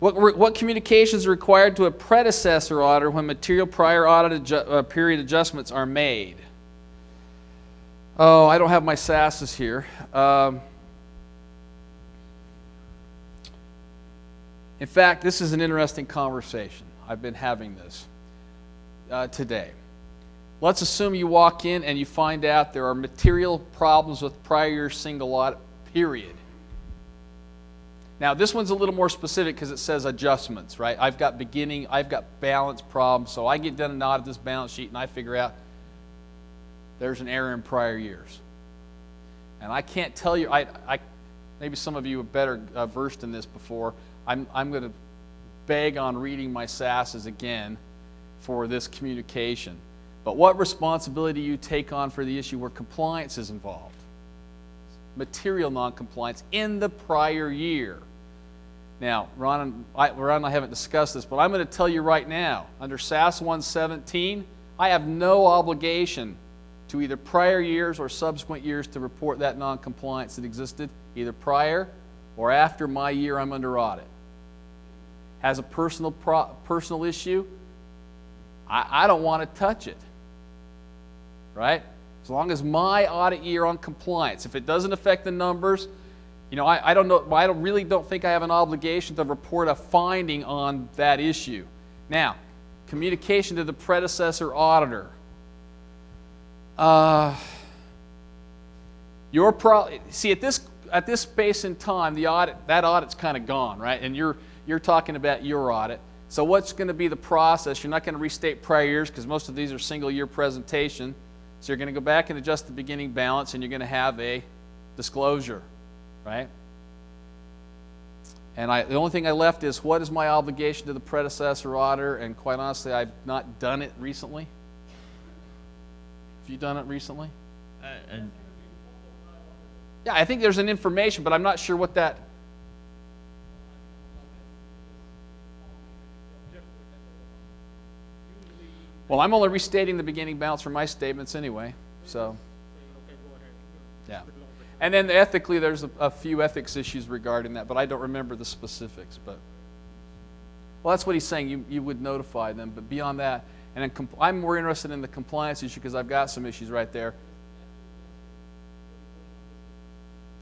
What communications are required to a predecessor auditor when material prior audit period adjustments are made? Oh, I don't have my SASs here. In fact, this is an interesting conversation. I've been having this today. Let's assume you walk in and you find out there are material problems with prior year single audit period. Now, this one's a little more specific because it says adjustments, right? I've got balance problems, so I get done and audit this balance sheet and I figure out there's an error in prior years. And I can't tell you, maybe some of you are better versed in this before. I'm going to beg on reading my SASs again for this communication. But what responsibility do you take on for the issue where compliance is involved? Material non-compliance in the prior year. Now, Ron and I haven't discussed this, but I'm going to tell you right now, under SAS 117, I have no obligation to either prior years or subsequent years to report that non-compliance that existed, either prior or after my year I'm under audit. Has a personal issue, I don't want to touch it, right? As long as my audit year on compliance, if it doesn't affect the numbers, you know, I don't know, I really don't think I have an obligation to report a finding on that issue. Now, communication to the predecessor auditor. See, at this space in time, that audit's kind of gone, right? And you're talking about your audit. So what's going to be the process? You're not going to restate prior years because most of these are single year presentation. So you're going to go back and adjust the beginning balance and you're going to have a disclosure, right? And the only thing I left is what is my obligation to the predecessor auditor? And quite honestly, I've not done it recently. Have you done it recently? Yeah, I think there's an information, but I'm not sure what that... Well, I'm only restating the beginning balance for my statements anyway, so... Yeah. And then ethically, there's a few ethics issues regarding that, but I don't remember the specifics. But well, that's what he's saying. You would notify them, but beyond that, and then I'm more interested in the compliance issue because I've got some issues right there.